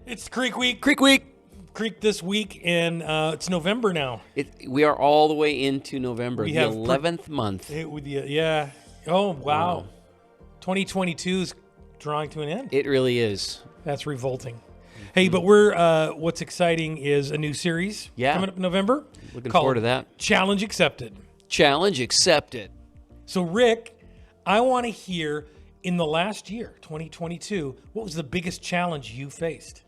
It's Creek Week. Creek Week. Creek this week, and it's November now. We are all the way into November, We the have 11th month. Yeah. Oh, wow. 2022 is drawing to an end. It really is. That's revolting. Hey, but we're what's exciting is a new series coming up in November. Looking forward to that. Challenge Accepted. Challenge accepted. So, Rick, I want to hear, in the last year, 2022, what was the biggest challenge you faced?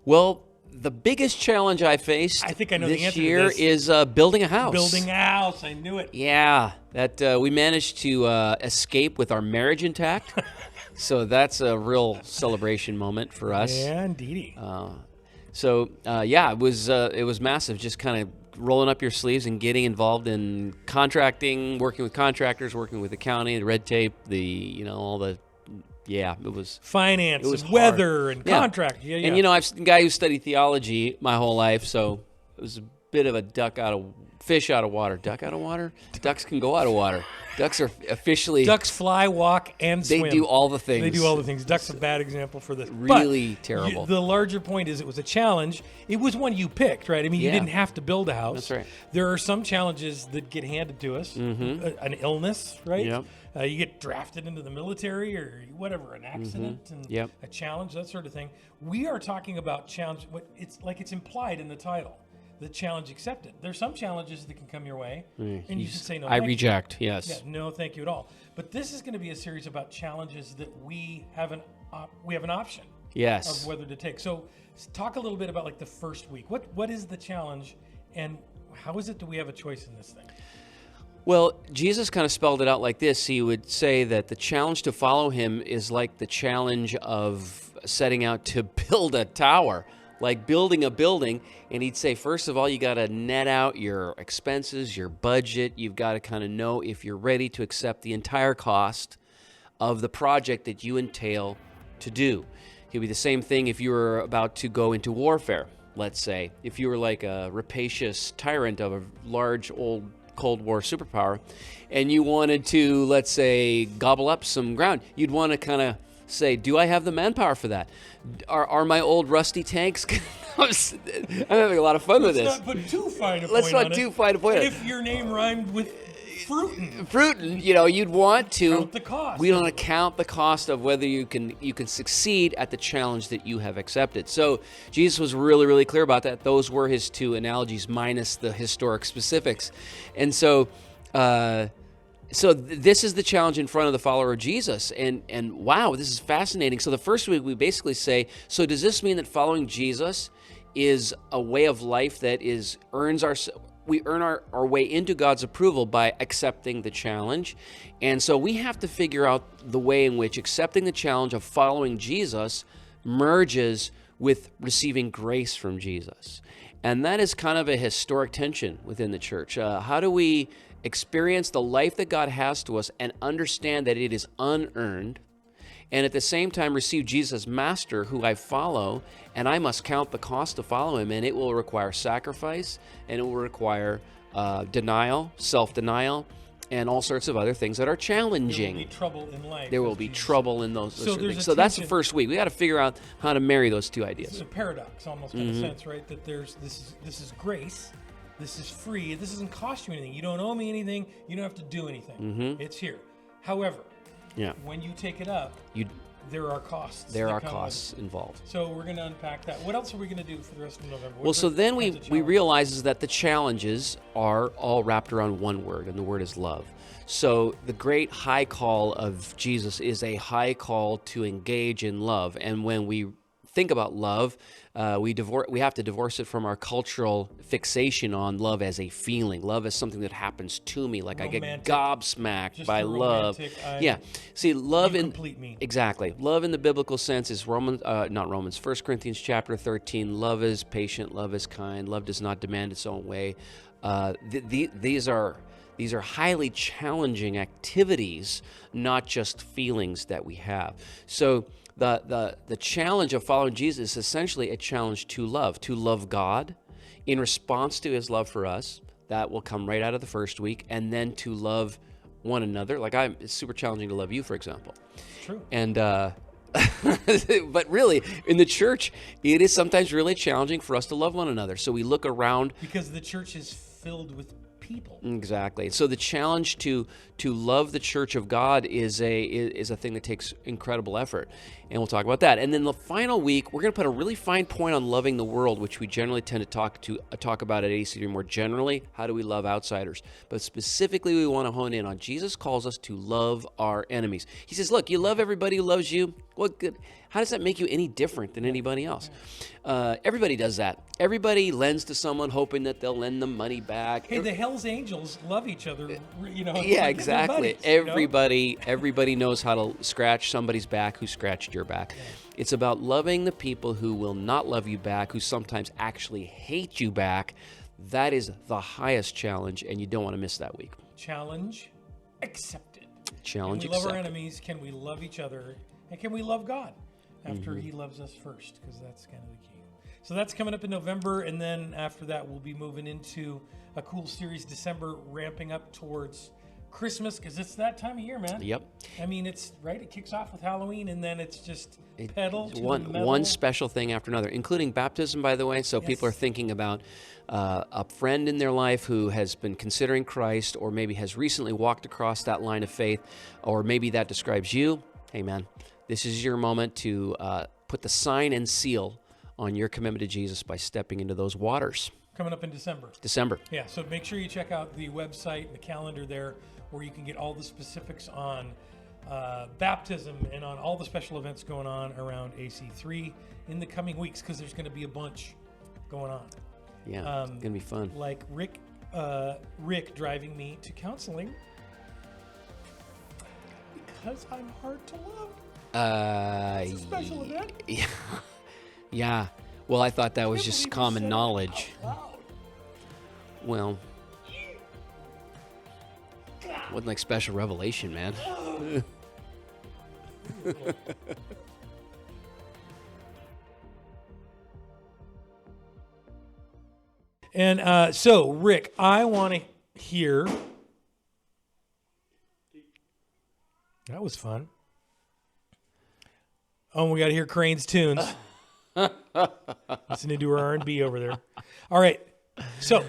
Well, the biggest challenge I faced I think I know the this answer to year this. is building a house. Building a house. I knew it. Yeah, that we managed to escape with our marriage intact. So that's a real celebration moment for us. Yeah, indeedy. It was massive. Just kind of rolling up your sleeves and getting involved in contracting, working with contractors, working with the county, the red tape, all the. Yeah, it was finance, it was and weather, and contract. Yeah. And I'm a guy who studied theology my whole life, so it was a bit of a fish out of water. Duck out of water? Ducks can go out of water. Ducks are officially... Ducks fly, walk, and swim. They do all the things. They do all the things. Ducks are a bad example for this. Really terrible. The larger point is it was a challenge. It was one you picked, right? I mean, you didn't have to build a house. That's right. There are some challenges that get handed to us. Mm-hmm. An illness, right? Yep. You get drafted into the military or whatever, an accident and a challenge, that sort of thing. We are talking about challenge. It's implied in the title. The challenge accepted. There's some challenges that can come your way, and you should say no. I reject. Yes. Yeah, no, thank you at all. But this is going to be a series about challenges that we have an option. Yes. Of whether to take. So, talk a little bit about like the first week. What is the challenge, and how is it that we have a choice in this thing? Well, Jesus kind of spelled it out like this. He would say that the challenge to follow him is like the challenge of setting out to build a tower, like building a building. And he'd say, first of all, you got to net out your expenses, your budget. You've got to kind of know if you're ready to accept the entire cost of the project that you entail to do. It would be the same thing if you were about to go into warfare, let's say. If you were like a rapacious tyrant of a large old Cold War superpower, and you wanted to, let's say, gobble up some ground, you'd want to kind of say, do I have the manpower for that? Are my old rusty tanks? I'm having a lot of fun with this. Let's not put too fine a point on it. Let's not too fine a point on it. If your name rhymed with fruitin', you'd want to count the cost. We don't count the cost of whether you can succeed at the challenge that you have accepted. So Jesus was really, really clear about that. Those were his two analogies, minus the historic specifics. And so this is the challenge in front of the follower of Jesus. And wow, this is fascinating. So the first week we basically say, so does this mean that following Jesus is a way of life that we earn our way into God's approval by accepting the challenge? And so we have to figure out the way in which accepting the challenge of following Jesus merges with receiving grace from Jesus. And that is kind of a historic tension within the church. How do we experience the life that God has to us and understand that it is unearned, and at the same time receive Jesus as master who I follow, and I must count the cost to follow him, and it will require sacrifice, and it will require denial, self-denial, and all sorts of other things that are challenging. There will be trouble in life. There will be trouble in those things. So So that's the first week. We got to figure out how to marry those two ideas. It's a paradox, almost in a sense, right? That this is grace. This is free. This doesn't cost you anything. You don't owe me anything. You don't have to do anything. It's here. However, when you take it up, there are costs. There are costs involved. So we're going to unpack that. What else are we going to do for the rest of November? Well, so then we realize is that the challenges are all wrapped around one word, and the word is love. So the great high call of Jesus is a high call to engage in love. And when we think about love, we have to divorce it from our cultural fixation on love as a feeling. Love is something that happens to me, like romantic, I get gobsmacked by love. See, love exactly. Love in the biblical sense is 1 Corinthians chapter 13. Love is patient. Love is kind. Love does not demand its own way. These are highly challenging activities, not just feelings that we have. So the challenge of following Jesus is essentially a challenge to love God in response to his love for us. That will come right out of the first week. And then to love one another. Like it's super challenging to love you, for example. True. And But really, in the church, it is sometimes really challenging for us to love one another. So we look around. Because the church is filled with people. Exactly. So the challenge to love the church of God is a thing that takes incredible effort, and we'll talk about that. And then the final week, we're going to put a really fine point on loving the world, which we generally tend to talk about at AC3 more generally. How do we love outsiders? But specifically, we want to hone in on Jesus calls us to love our enemies. He says, "Look, you love everybody who loves you. What good? How does that make you any different than anybody else?" Everybody does that. Everybody lends to someone hoping that they'll lend them money back. Hey, the Hell's Angels love each other, you know. Yeah, like exactly. buddies, Everybody knows how to scratch somebody's back who scratched your back. Yeah. It's about loving the people who will not love you back, who sometimes actually hate you back. That is the highest challenge, and you don't want to miss that week. Challenge accepted. Challenge accepted. Can we love our enemies? Can we love each other? And can we love God after He loves us first? Because that's kind of the key. So that's coming up in November, and then after that, we'll be moving into a cool series, December, ramping up towards Christmas, because it's that time of year, man. Yep. I mean, it's right. It kicks off with Halloween, and then it's just pedal to one the metal. One special thing after another, including baptism, by the way. So people are thinking about a friend in their life who has been considering Christ, or maybe has recently walked across that line of faith, or maybe that describes you. Hey, man, this is your moment to put the sign and seal on your commitment to Jesus by stepping into those waters. Coming up in December. Yeah, so make sure you check out the website and the calendar there, where you can get all the specifics on baptism and on all the special events going on around AC3 in the coming weeks, because there's going to be a bunch going on. Yeah, it's going to be fun. Like Rick driving me to counseling because I'm hard to love. It's a special event. Yeah. Yeah. Well, I thought that was just common knowledge. Well, wasn't like special revelation, man. And so, Rick, I want to hear. That was fun. Oh, we got to hear Crane's tunes. Listening to her R&B over there. All right. So,